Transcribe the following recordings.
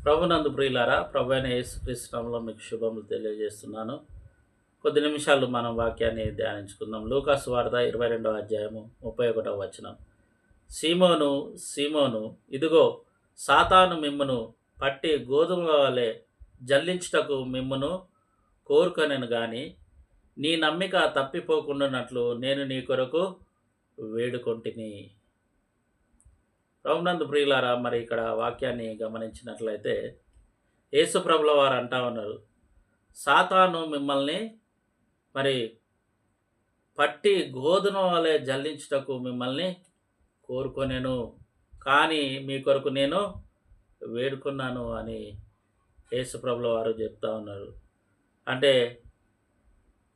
ప్రభునందు ప్రియులారా, ప్రభు అయిన యేసుక్రీస్తు నామములో మీకు శుభములు తెలియజేస్తున్నాను. కొద్ది నిమిషాలు మనం వాక్యాన్ని ధ్యానించుకుందాం. లూకాసు వార్త 22వ అధ్యాయము 31వ వచనం. సీమోను, సీమోను, ఇదిగో సాతాను మిమ్మును పట్టి గోధుమల వలె జల్లించుటకు మిమ్మును కోరుకొనెను గాని, నీ నమ్మిక తప్పిపోకుండానట్లు నేను నీ కొరకు వేడుకొంటిని. ప్రభునందు ప్రియులారా, మరి ఇక్కడ వాక్యాన్ని గమనించినట్లయితే యేసు ప్రభుల వారు అంటా ఉన్నారు, సాతాను మిమ్మల్ని మరి పట్టి గోధుమ వలె జల్లించుటకు మిమ్మల్ని కోరుకొనెను, కానీ మీ కొరకు నేను వేడుకున్నాను అని యేసు ప్రభుల వారు చెప్తా ఉన్నారు. అంటే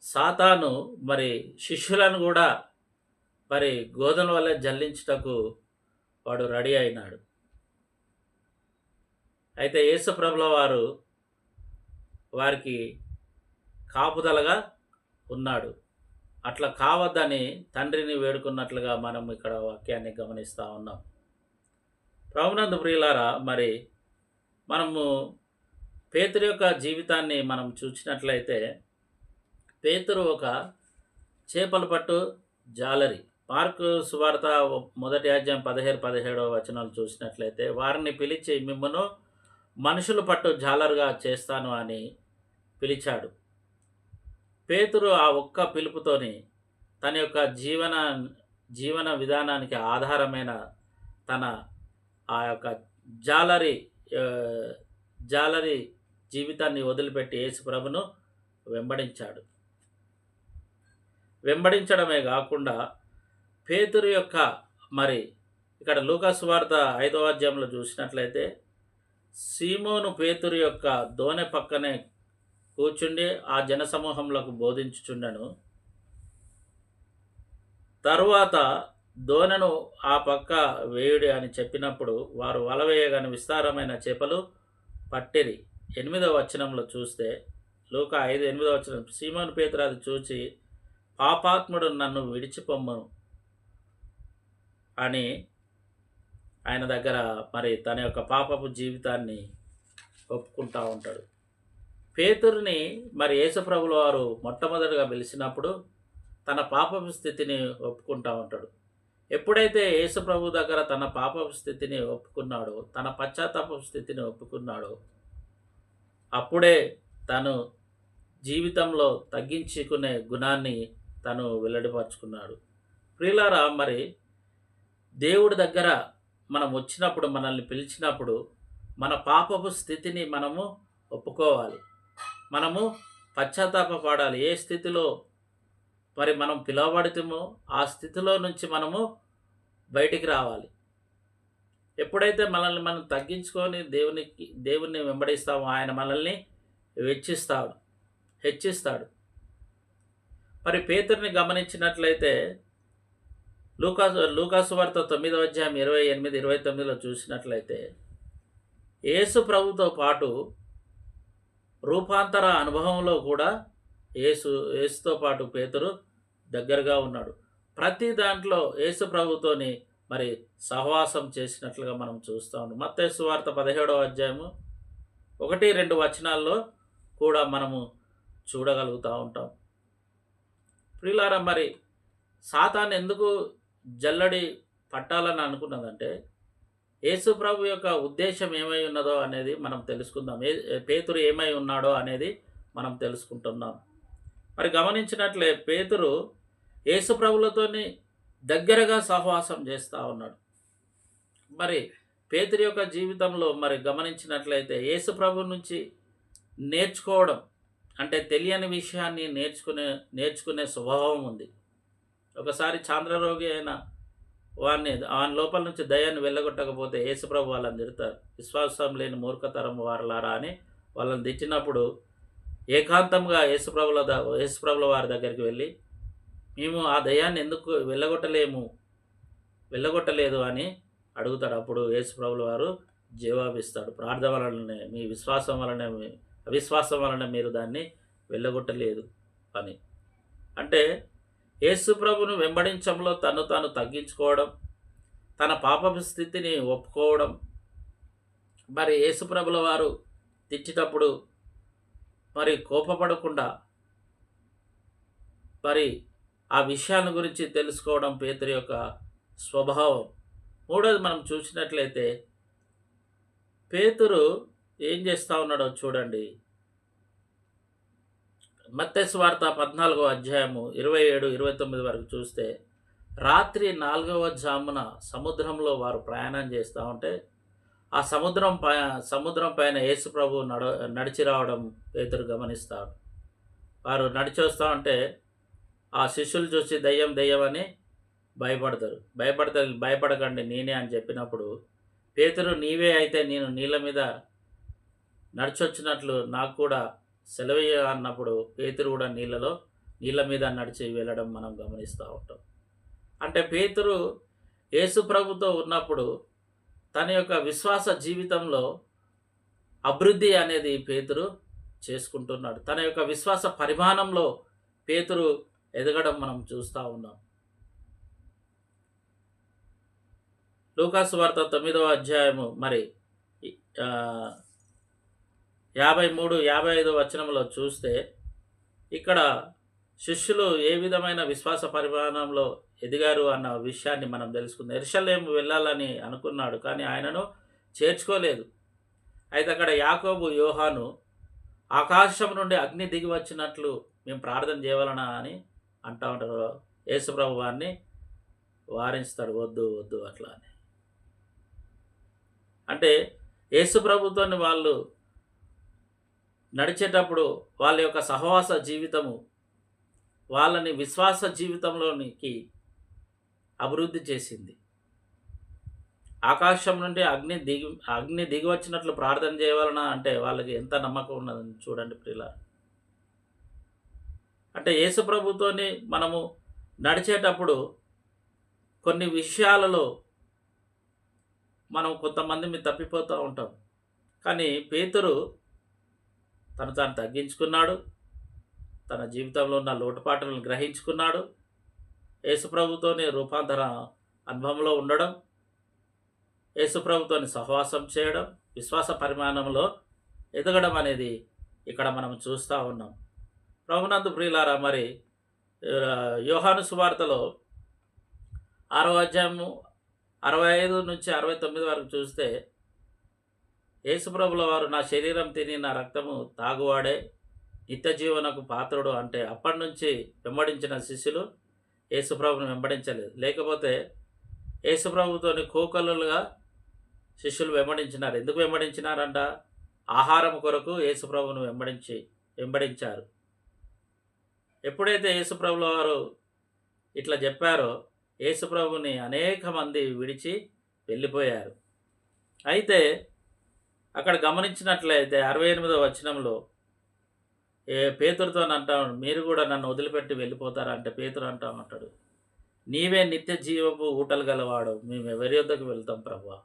సాతాను మరి శిష్యులను కూడా మరి గోధుమ వలె జల్లించుటకు వాడు రెడీ అయినాడు. అయితే యేసు ప్రభుల వారు వారికి కాపుదలగా ఉన్నాడు. అట్లా కావద్దని తండ్రిని వేడుకున్నట్లుగా మనం ఇక్కడ వాక్యాన్ని గమనిస్తూ ఉన్నాం. ప్రభునందు ప్రియులారా, మరి మనము పేతురు యొక్క జీవితాన్ని మనం చూసినట్లయితే పేతురు ఒక చేపల పట్టు జాలరి. మార్కు సువార్త 1వ అధ్యాయం 16-17 వచనాలు చూసినట్లయితే వారిని పిలిచి మిమ్మును మనుషులు పట్టు జాలరుగా చేస్తాను అని పిలిచాడు. పేతురు ఆ ఒక్క పిలుపుతోని తన యొక్క జీవన విధానానికి ఆధారమైన తన ఆ యొక్క జాలరి జీవితాన్ని వదిలిపెట్టి యేసు ప్రభును వెంబడించాడు. వెంబడించడమే కాకుండా పేతురు యొక్క మరి ఇక్కడ లూకాసు వార్త 5వ అధ్యాయంలో చూసినట్లయితే సీమోను పేతురు యొక్క దోనె పక్కనే కూర్చుండి ఆ జనసమూహంలోకి బోధించుచుండెను. తరువాత దోనెను ఆ పక్క వేయుడి అని చెప్పినప్పుడు వారు వల వేయగానే విస్తారమైన చేపలు పట్టిరి. 8వ వచనంలో చూస్తే లూకా 5:8 వచనం, సీమోను పేతురు అది చూచి పాపాత్ముడు నన్ను విడిచిపొమ్మను అని ఆయన దగ్గర మరి తన యొక్క పాపపు జీవితాన్ని ఒప్పుకుంటూ ఉంటాడు. పేతురుని మరి యేసుప్రభుల వారు మొట్టమొదటిగా పిలిచినప్పుడు తన పాపపు స్థితిని ఒప్పుకుంటూ ఉంటాడు. ఎప్పుడైతే యేసుప్రభు దగ్గర తన పాపపు స్థితిని ఒప్పుకున్నాడో, తన పశ్చాత్తాప స్థితిని ఒప్పుకున్నాడో, అప్పుడే తను జీవితంలో తగ్గించుకునే గుణాన్ని తను వెల్లడిపరుచుకున్నాడు. ప్రియులారా, మరి దేవుడి దగ్గర మనం వచ్చినప్పుడు, మనల్ని పిలిచినప్పుడు మన పాపపు స్థితిని మనము ఒప్పుకోవాలి. మనము పశ్చాత్తాపపడాలి. ఏ స్థితిలో మరి మనం పిలువబడుతామో ఆ స్థితిలో నుంచి మనము బయటికి రావాలి. ఎప్పుడైతే మనల్ని మనం తగ్గించుకొని దేవుణ్ణి వెంబడిస్తామో ఆయన మనల్ని హెచ్చిస్తాడు. మరి పేతురుని గమనించినట్లయితే లూకాసు వార్త 9వ అధ్యాయం 28-29లో చూసినట్లయితే యేసు ప్రభుతో పాటు రూపాంతర అనుభవంలో కూడా యేసుతో పాటు పేతురు దగ్గరగా ఉన్నాడు. ప్రతి దాంట్లో యేసు ప్రభుతోని మరి సహవాసం చేసినట్లుగా మనం చూస్తూ ఉన్నాం. మత్తయి సువార్త 17వ అధ్యాయము 1-2 వచనాల్లో కూడా మనము చూడగలుగుతూ ఉంటాం. ప్రియులారా, మరి సాతాను ఎందుకు జల్లడి పట్టాలని అనుకున్నదంటే యేసు ప్రభు యొక్క ఉద్దేశం ఏమై ఉన్నదో అనేది మనం తెలుసుకుందాం. పేతురు ఏమై ఉన్నాడో అనేది మనం తెలుసుకుంటున్నాం. మరి గమనించినట్లే పేతురు యేసు ప్రభులతోని దగ్గరగా సహవాసం చేస్తూ ఉన్నాడు. మరి పేతురు యొక్క జీవితంలో మరి గమనించినట్లయితే యేసు ప్రభు నుంచి నేర్చుకోవడం అంటే తెలియని విషయాన్ని నేర్చుకునే స్వభావం ఉంది. ఒకసారి చాంద్రరోగి అయిన వాని లోపల నుంచి దయ్యాన్ని వెళ్ళగొట్టకపోతే యేసుప్రభు వాళ్ళని తిడతారు. విశ్వాసం లేని మూర్ఖతరం వారలారా అని వాళ్ళని తిట్టినప్పుడు ఏకాంతంగా యేసుప్రభుల వారి దగ్గరికి వెళ్ళి మేము ఆ దయ్యాన్ని ఎందుకు వెళ్ళగొట్టలేదు అని అడుగుతాడు. అప్పుడు యేసుప్రభుల వారు జవాబిస్తాడు, ప్రార్థన వలననే, మీ అవిశ్వాసం వలన మీరు దాన్ని వెళ్ళగొట్టలేదు అని. అంటే యేసు ప్రభును వెంబడించడంలో తాను తగ్గించుకోవడం, తన పాపపు స్థితిని ఒప్పుకోవడం, మరి యేసుప్రభుల వారు తిట్టేటప్పుడు మరి కోపపడకుండా మరి ఆ విషయాల గురించి తెలుసుకోవడం పేతురు యొక్క స్వభావం. మూడోది మనం చూసినట్లయితే పేతురు ఏం చేస్తా ఉన్నాడో చూడండి. మత్తయి సువార్త 14వ అధ్యాయము 27, 29 వరకు చూస్తే, రాత్రి 4వ జామున సముద్రంలో వారు ప్రయాణం చేస్తూ ఉంటే ఆ సముద్రం పైన యేసు ప్రభు నడిచి రావడం పేతురు గమనిస్తాడు. వారు నడిచి వస్తూ ఉంటే ఆ శిష్యులు చూసి దయ్యం దయ్యం అని భయపడకండి నేనే అని చెప్పినప్పుడు పేతురు నీవే అయితే నేను నీళ్ళ మీద నడిచొచ్చినట్లు నాకు కూడా సెలవయ్య అన్నప్పుడు పేతురు కూడా నీళ్ళ మీద నడిచి వెళ్ళడం మనం గమనిస్తూ ఉంటాం. అంటే పేతురు యేసు ప్రభుతో ఉన్నప్పుడు తన యొక్క విశ్వాస జీవితంలో అభివృద్ధి అనేది పేతురు చేసుకుంటున్నాడు. తన యొక్క విశ్వాస పరిమాణంలో పేతురు ఎదగడం మనం చూస్తూ ఉన్నాం. లూకాసు వార్త 9వ అధ్యాయము మరి 53, 55 వచనంలో చూస్తే ఇక్కడ శిష్యులు ఏ విధమైన విశ్వాస పరిమాణంలో ఎదిగారు అన్న విషయాన్ని మనం తెలుసుకుందాం. యెరూషలేము వెళ్ళాలని అనుకున్నాడు, కానీ ఆయనను చేర్చుకోలేదు. అయితే అక్కడ యాకోబు, యోహాను ఆకాశం నుండి అగ్ని దిగి వచ్చినట్లు మేము ప్రార్థన చేయవలనా అని అంటూ ఉంటారు. యేసుప్రభు వారిని వారిస్తాడు, వద్దు వద్దు అట్లా అని. అంటే యేసుప్రభుతో వాళ్ళు నడిచేటప్పుడు వాళ్ళ యొక్క సహవాస జీవితము వాళ్ళని విశ్వాస జీవితంలోనికి అభివృద్ధి చేసింది. ఆకాశం నుండి అగ్ని దిగి వచ్చినట్లు ప్రార్థన చేయవలన అంటే వాళ్ళకి ఎంత నమ్మకం ఉన్నదని చూడండి ప్రియులారా. అంటే యేసు ప్రభుతోని మనము నడిచేటప్పుడు కొన్ని విషయాలలో మనం కొంతమంది తప్పిపోతూ ఉంటాం. కానీ పేతురు తను తాను తగ్గించుకున్నాడు, తన జీవితంలో ఉన్న లోటుపాట్లను గ్రహించుకున్నాడు, యేసుప్రభుతోని రూపాంతర అనుభవంలో ఉండడం, యేసుప్రభుతోని సహవాసం చేయడం, విశ్వాస పరిమాణంలో ఎదగడం అనేది ఇక్కడ మనం చూస్తూ ఉన్నాం. ప్రభునందు ప్రియులారా, మరి యోహాను సువార్తలో 6వ అధ్యాయము 65 నుంచి 69 వరకు చూస్తే యేసుప్రభుల వారు నా శరీరం తిని నా రక్తము తాగువాడే నిత్య జీవనకు పాత్రుడు అంటే అప్పటి నుంచి వెంబడించిన శిష్యులు యేసుప్రభుని వెంబడించలేదు. లేకపోతే యేసుప్రభుతోని కోకలుగా శిష్యులు వెంబడించినారు. ఎందుకు వెంబడించినారంట? ఆహారం కొరకు యేసుప్రభును వెంబడించారు. ఎప్పుడైతే యేసుప్రభుల వారు ఇట్లా చెప్పారో యేసుప్రభుని అనేక మంది విడిచి వెళ్ళిపోయారు. అయితే అక్కడ గమనించినట్లయితే 68వ వచనంలో పేతురుతో అంటాడు, మీరు కూడా నన్ను వదిలిపెట్టి వెళ్ళిపోతారా అంటే పేతురు అంటా ఉంటాడు, నీవే నిత్య జీవపు ఊటలు గలవాడు, మేము ఎవరి యొద్దకు వెళ్తాం ప్రభువా.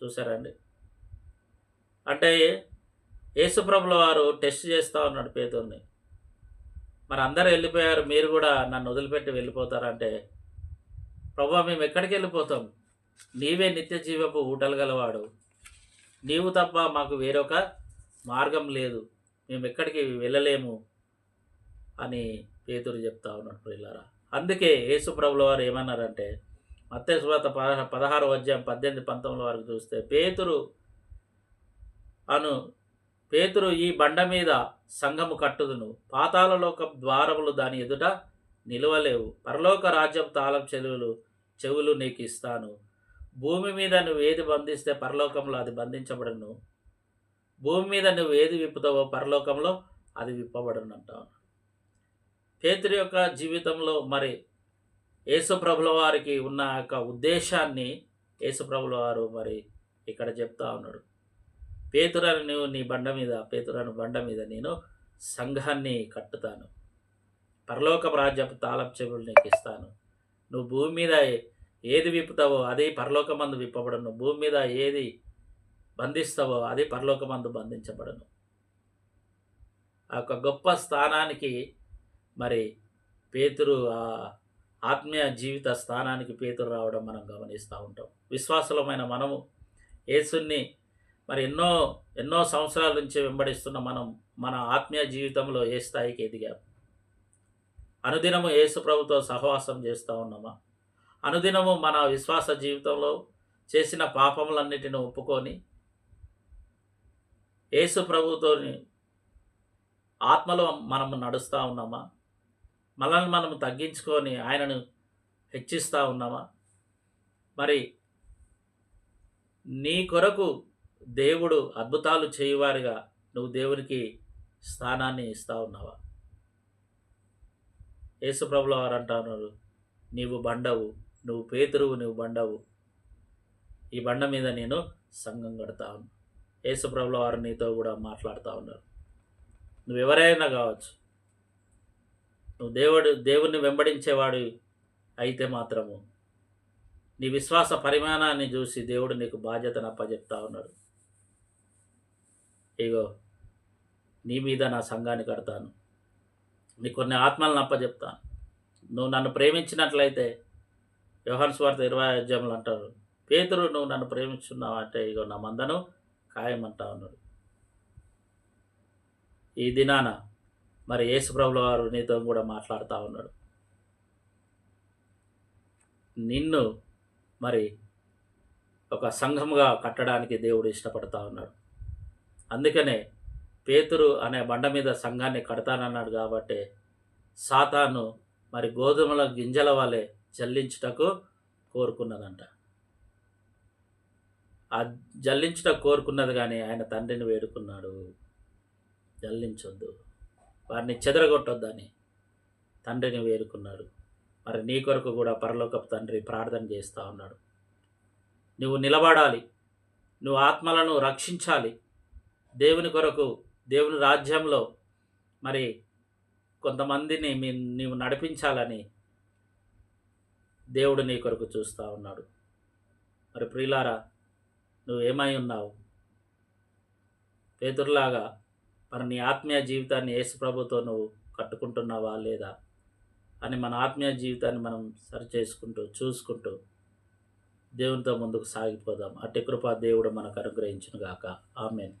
చూసారండి, అంటే యేసుప్రభుల వారు టెస్ట్ చేస్తూ ఉన్నాడు పేతుర్ని. మరి అందరూ వెళ్ళిపోయారు, మీరు కూడా నన్ను వదిలిపెట్టి వెళ్ళిపోతారంటే ప్రభువా మేము ఎక్కడికి వెళ్ళిపోతాం, నీవే నిత్య జీవపు ఊటలు గలవాడు, నీవు తప్ప మాకు వేరొక మార్గం లేదు, మేము ఎక్కడికి వెళ్ళలేము అని పేతురు చెప్తా ఉన్నాడు ప్రియులారా. అందుకే యేసుప్రభుల వారు ఏమన్నారంటే మత్తయి సువార్త 16వ అధ్యాయం 18, 19 వరకు చూస్తే పేతురు ఈ బండ మీద సంఘము కట్టుదును, పాతాళలోక ద్వారములు దాని ఎదుట నిలవలేవు, పరలోక రాజ్యం తాళం చెవులు నీకు ఇస్తాను, భూమి మీద నువ్వు ఏది బంధిస్తే పరలోకంలో అది బంధించబడను, భూమి మీద నువ్వు ఏది విప్పుతావో పరలోకంలో అది విప్పబడను అంటావు. పేతురు యొక్క జీవితంలో మరి యేసుప్రభుల వారికి ఉన్న యొక్క ఉద్దేశాన్ని యేసుప్రభుల వారు మరి ఇక్కడ చెప్తా ఉన్నాడు. పేతురను బండ మీద నేను సంఘాన్ని కట్టుతాను, పరలోక రాజ్యపు తాళపు చెవులు నీకు ఇస్తాను, నువ్వు భూమి మీద ఏది విప్పుతావో అది పరలోకమందు విప్పబడను, భూమి మీద ఏది బంధిస్తావో అది పరలోకమందు బంధించబడను. ఆ యొక్క గొప్ప స్థానానికి మరి పేతురు ఆ ఆత్మీయ జీవిత స్థానానికి పేతురు రావడం మనం గమనిస్తూ ఉంటాం. విశ్వాసులమైన మనము యేసుని మరి ఎన్నో ఎన్నో సంవత్సరాల నుంచి వెంబడిస్తున్న మనం మన ఆత్మీయ జీవితంలో ఏ స్థాయికి ఎదిగాం? అనుదినము యేసు ప్రభుతో సహవాసం చేస్తూ ఉన్నామా? అనుదినము మన విశ్వాస జీవితంలో చేసిన పాపములన్నిటిని ఒప్పుకొని యేసు ప్రభుతోని ఆత్మలో మనం నడుస్తూ ఉన్నామా? మనల్ని మనం తగ్గించుకొని ఆయనను హెచ్చిస్తూ ఉన్నామా? మరి నీ కొరకు దేవుడు అద్భుతాలు చేయువారిగా నువ్వు దేవునికి స్థానాన్ని ఇస్తూ ఉన్నావా? యేసు ప్రభుల వారు అంటున్నారు, నీవు బండవు, నువ్వు పేతురువు, నువ్వు బండవు, ఈ బండ మీద నేను సంఘం కడతాను. యేసు ప్రభుల వారు నీతో కూడా మాట్లాడుతూ ఉన్నారు. నువ్వు ఎవరైనా కావచ్చు, నువ్వు దేవుణ్ణి వెంబడించేవాడు అయితే మాత్రము నీ విశ్వాస పరిమాణాన్ని చూసి దేవుడు నీకు బాధ్యతను అప్పచెప్తా ఉన్నాడు. ఇగో నీ మీద నా సంఘాన్ని కడతాను, నీ కొన్ని ఆత్మలను అప్పచెప్తాను. నువ్వు నన్ను ప్రేమించినట్లయితే యోహాను సువార్త 20వ అధ్యాయంలో అంటారు, పేతురు నువ్వు నన్ను ప్రేమించున్నావు అంటే ఇగో నా మందను ఖాయమంటా ఉన్నాడు. ఈ దినాన మరి యేసు ప్రభుల వారు నీతో కూడా మాట్లాడుతూ ఉన్నాడు. నిన్ను మరి ఒక సంఘముగా కట్టడానికి దేవుడు ఇష్టపడతా ఉన్నాడు. అందుకనే పేతురు అనే బండ మీద సంఘాన్ని కడతానన్నాడు. కాబట్టి సాతాను మరి గోధుమల గింజల వలె జల్లించుటకు కోరుకున్నదంట. ఆ జల్లించుటకు కోరుకున్నది కానీ ఆయన తండ్రిని వేడుకున్నాడు, జల్లించొద్దు, వారిని చెదరగొట్టొద్దని తండ్రిని వేడుకున్నాడు. మరి నీ కొరకు కూడా పరలోకపు తండ్రి ప్రార్థన చేస్తూ ఉన్నాడు. నువ్వు నిలబడాలి, నువ్వు ఆత్మలను రక్షించాలి, దేవుని కొరకు దేవుని రాజ్యంలో మరి కొంతమందిని నీవు నడిపించాలని దేవుడు నీ కొరకు చూస్తూ ఉన్నాడు. మరి ప్రియులారా, నువ్వు ఏమై ఉన్నావు? పేతురులాగా మరి నీ ఆత్మీయ జీవితాన్ని యేసు ప్రభుతో నువ్వు కట్టుకుంటున్నావా లేదా అని మన ఆత్మీయ జీవితాన్ని మనం సరిచేసుకుంటూ చూసుకుంటూ దేవునితో ముందుకు సాగిపోదాం. అట్టి కృప దేవుడు మనకు అనుగ్రహించును గాక. ఆమేన్.